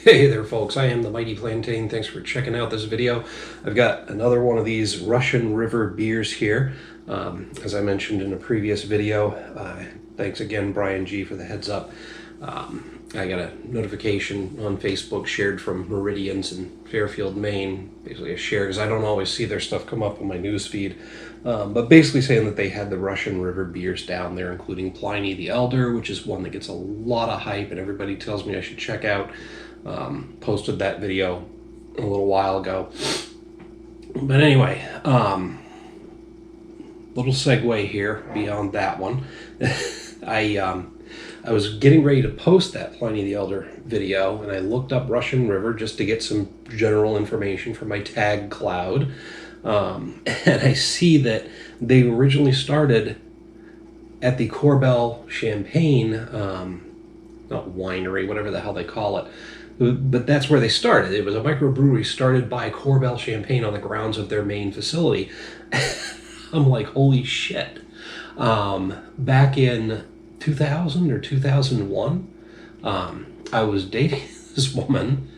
Hey there folks, I am the Mighty Plantain. Thanks for checking out this video. I've got another one of these Russian River beers here. As I mentioned in a previous video, thanks again Brian G for the heads up. I got a notification on Facebook shared from Meridians in Fairfield, Maine, basically a share because I don't always see their stuff come up on my news feed, but basically saying that they had the Russian River beers down there, including Pliny the Elder, which is one that gets a lot of hype and everybody tells me I should check out. Posted that video a little while ago. But anyway, little segue here beyond that one. I was getting ready to post that Pliny the Elder video, and I looked up Russian River just to get some general information for my tag cloud. And I see that they originally started at the Korbel Champagne, not winery, whatever the hell they call it. But that's where they started. It was a microbrewery started by Korbel Champagne on the grounds of their main facility. I'm like, holy shit. Back in 2000 or 2001, I was dating this woman,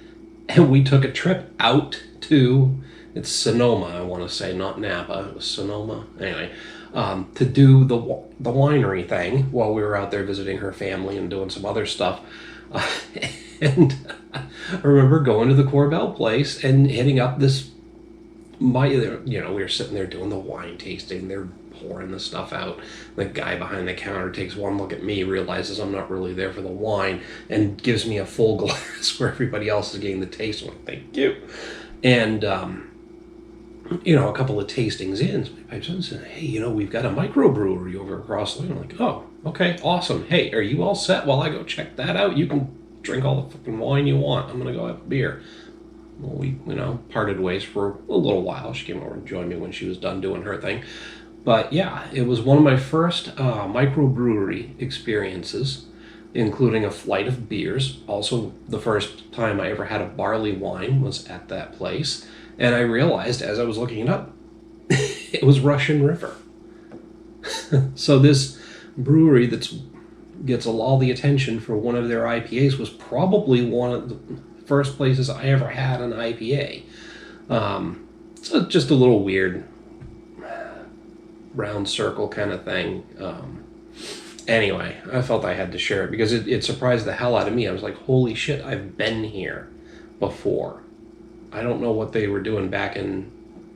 and we took a trip out to, it's Sonoma, I want to say, not Napa, it was Sonoma. Anyway, to do the winery thing while we were out there visiting her family and doing some other stuff. And I remember going to the Korbel place and hitting up this, we were sitting there doing the wine tasting. They're pouring the stuff out. The guy behind the counter takes one look at me, realizes I'm not really there for the wine, and gives me a full glass where everybody else is getting the taste. I'm like, thank you. And, a couple of tastings in, so my pipes in said, hey, we've got a microbrewery over across the way. I'm like, oh, okay, awesome. Hey, are you all set while I go check that out? You can drink all the fucking wine you want. I'm going to go have a beer. Well, we, parted ways for a little while. She came over and joined me when she was done doing her thing. But yeah, it was one of my first microbrewery experiences, including a flight of beers. Also, the first time I ever had a barley wine was at that place. And I realized as I was looking it up, it was Russian River. So this brewery that gets all the attention for one of their IPAs was probably one of the first places I ever had an IPA. So just a little weird round circle kind of thing. Anyway, I felt I had to share it because it surprised the hell out of me. I was like, holy shit, I've been here before. I don't know what they were doing back in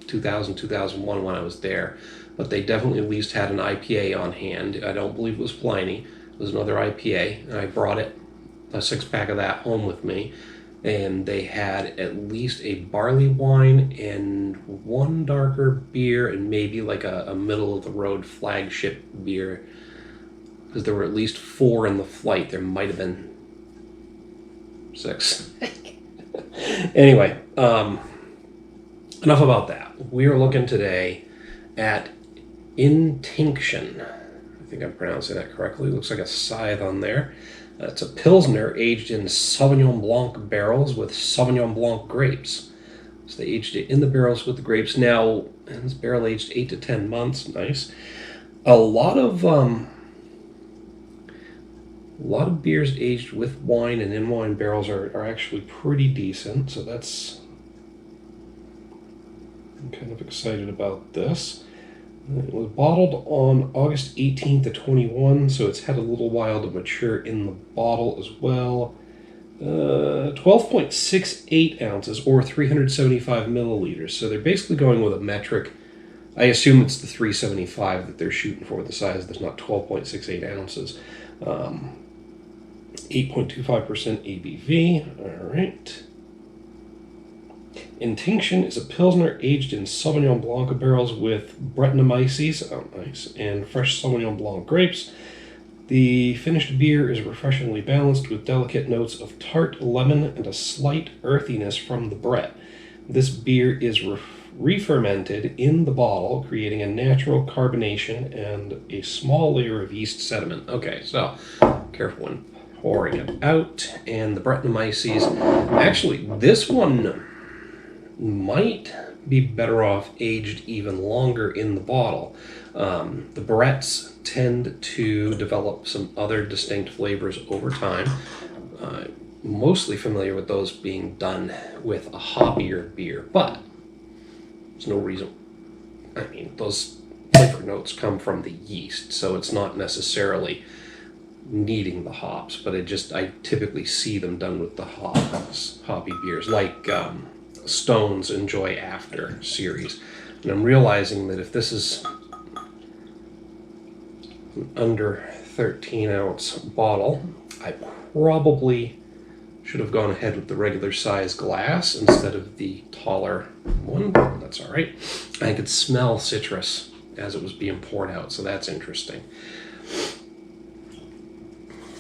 2000, 2001 when I was there, but they definitely at least had an IPA on hand. I don't believe it was Pliny. It was another IPA, and I brought a 6-pack of that home with me, and they had at least a barley wine and one darker beer and maybe like a middle-of-the-road flagship beer, because there were at least 4 in the flight. There might have been 6. Anyway, enough about that. We are looking today at Intinction. I think I'm pronouncing that correctly. Looks like a scythe on there. It's a Pilsner aged in Sauvignon Blanc barrels with Sauvignon Blanc grapes. So they aged it in the barrels with the grapes. Now, and this barrel aged 8 to 10 months. Nice. A lot of beers aged with wine and in wine barrels are actually pretty decent. So I'm kind of excited about this. It was bottled on August 18th of 21, so it's had a little while to mature in the bottle as well. 12.68 ounces or 375 milliliters. So they're basically going with a metric. I assume it's the 375 that they're shooting for, the size that's not 12.68 ounces. 8.25% ABV. All right. Intinction is a Pilsner aged in Sauvignon Blanc barrels with Brettanomyces, nice, and fresh Sauvignon Blanc grapes. The finished beer is refreshingly balanced with delicate notes of tart lemon and a slight earthiness from the Brett. This beer is re-fermented in the bottle, creating a natural carbonation and a small layer of yeast sediment. Okay, so careful when pouring it out. And the Brettanomyces, actually, this one might be better off aged even longer in the bottle. The Bretts tend to develop some other distinct flavors over time. mostly familiar with those being done with a hoppier beer, but there's no reason. I mean, those flavor notes come from the yeast, so it's not necessarily needing the hops, but I typically see them done with the hoppy beers, like Stone's Enjoy After series. And I'm realizing that if this is an under 13-ounce bottle, I probably should have gone ahead with the regular size glass instead of the taller one. That's all right. I could smell citrus as it was being poured out, so that's interesting.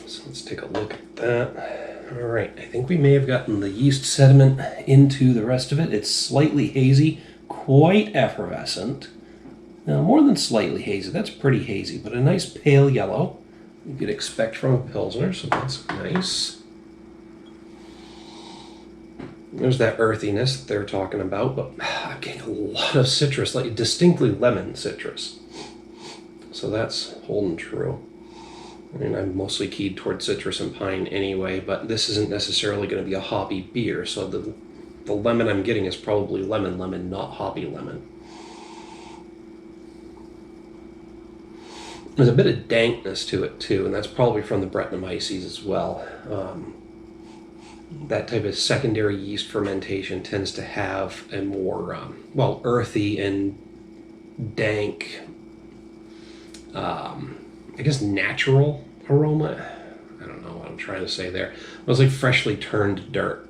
So let's take a look at that. All right, I think we may have gotten the yeast sediment into the rest of it. It's slightly hazy, quite effervescent. Now, more than slightly hazy, that's pretty hazy, but a nice pale yellow you could expect from a Pilsner, so that's nice. There's that earthiness that they're talking about, but I'm getting a lot of citrus, like distinctly lemon citrus. So that's holding true. I mean, I'm mostly keyed toward citrus and pine anyway, but this isn't necessarily going to be a hoppy beer, so the lemon I'm getting is probably lemon, not hoppy lemon. There's a bit of dankness to it too, and that's probably from the Brettanomyces as well. That type of secondary yeast fermentation tends to have a more, earthy and dank, I guess natural aroma. I don't know what I'm trying to say there. It was like freshly turned dirt.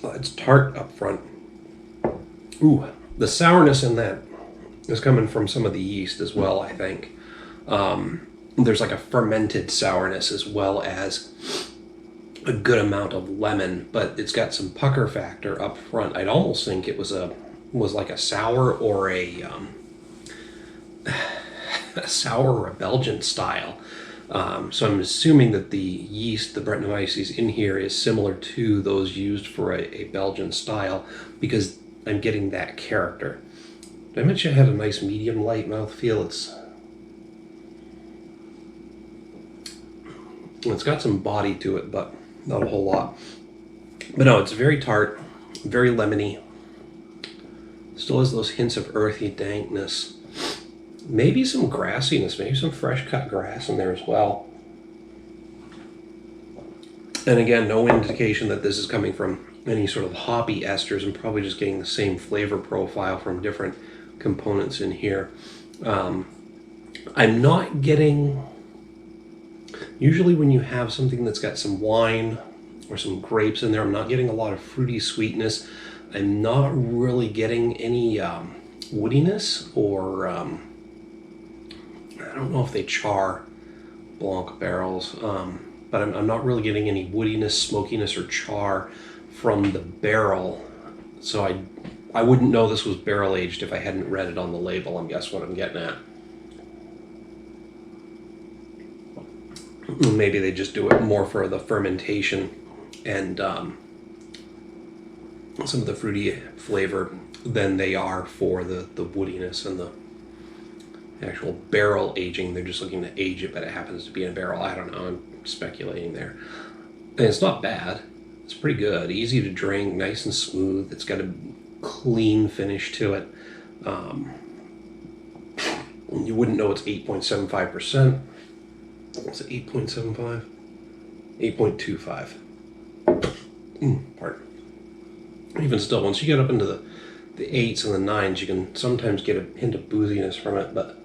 It's tart up front. Ooh, the sourness in that is coming from some of the yeast as well, I think. There's like a fermented sourness as well as a good amount of lemon, but it's got some pucker factor up front. I'd almost think it was like a sour or a sour or a Belgian style. So I'm assuming that the yeast, the Brettanomyces in here, is similar to those used for a Belgian style, because I'm getting that character. Did I mention it had a nice medium light mouthfeel? It's got some body to it, but not a whole lot. But no, it's very tart, very lemony. Still has those hints of earthy dankness. Maybe some grassiness, maybe some fresh cut grass in there as well. And again, no indication that this is coming from any sort of hoppy esters. I'm probably just getting the same flavor profile from different components in here. I'm not getting... Usually when you have something that's got some wine or some grapes in there, I'm not getting a lot of fruity sweetness. I'm not really getting any woodiness or... I don't know if they char Blanc barrels, but I'm not really getting any woodiness, smokiness, or char from the barrel. So I wouldn't know this was barrel aged if I hadn't read it on the label, I guess what I'm getting at. Maybe they just do it more for the fermentation and some of the fruity flavor than they are for the woodiness and the actual barrel aging. They're just looking to age it, but it happens to be in a barrel. I don't know, I'm speculating there. And it's not bad. It's pretty good, easy to drink, nice and smooth. It's got a clean finish to it. You wouldn't know it's 8.75%. What's it, 8.75? 8.25. Pardon. Even still, once you get up into the 8s and the 9s, you can sometimes get a hint of booziness from it, but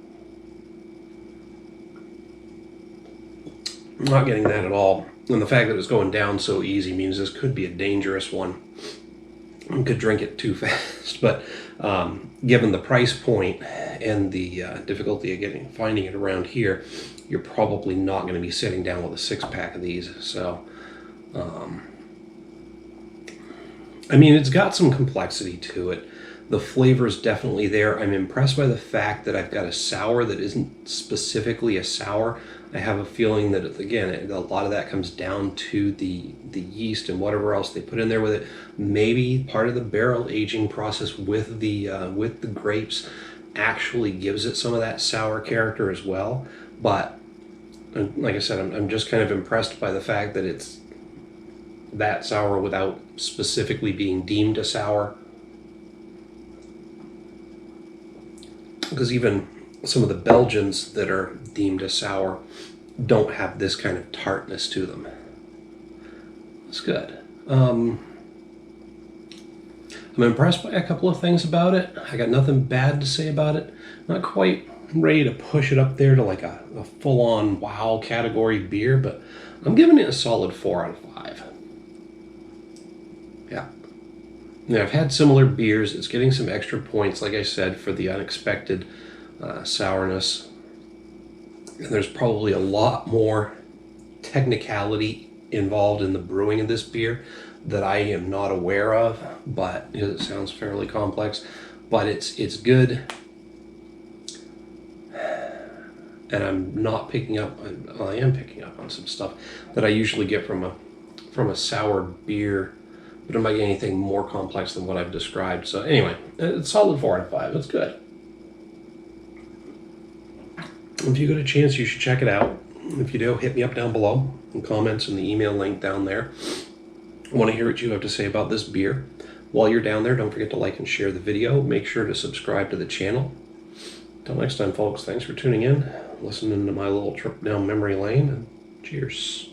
I'm not getting that at all. And the fact that it's going down so easy means this could be a dangerous one. You could drink it too fast, but given the price point and the difficulty of finding it around here, you're probably not going to be sitting down with a 6-pack of these. So, I mean, it's got some complexity to it. The flavor is definitely there. I'm impressed by the fact that I've got a sour that isn't specifically a sour. I have a feeling that, again, a lot of that comes down to the yeast and whatever else they put in there with it. Maybe part of the barrel aging process with the grapes actually gives it some of that sour character as well. But like I said, I'm just kind of impressed by the fact that it's that sour without specifically being deemed a sour. Because even some of the Belgians that are deemed a sour don't have this kind of tartness to them. It's good. I'm impressed by a couple of things about it. I got nothing bad to say about it. Not quite ready to push it up there to like a full-on wow category beer, but I'm giving it a solid 4 out of 5. Yeah. Now, I've had similar beers. It's getting some extra points, like I said, for the unexpected sourness. And there's probably a lot more technicality involved in the brewing of this beer that I am not aware of, but it sounds fairly complex. But it's good, and I'm not picking up. Well, I am picking up on some stuff that I usually get from a sour beer, but I'm not getting anything more complex than what I've described. So anyway, it's solid 4 out of 5. It's good. If you get a chance, you should check it out. If you do, hit me up down below in comments and the email link down there. I want to hear what you have to say about this beer. While you're down there, don't forget to like and share the video. Make sure to subscribe to the channel. Until next time, folks, thanks for tuning in, listening to my little trip down memory lane, and cheers.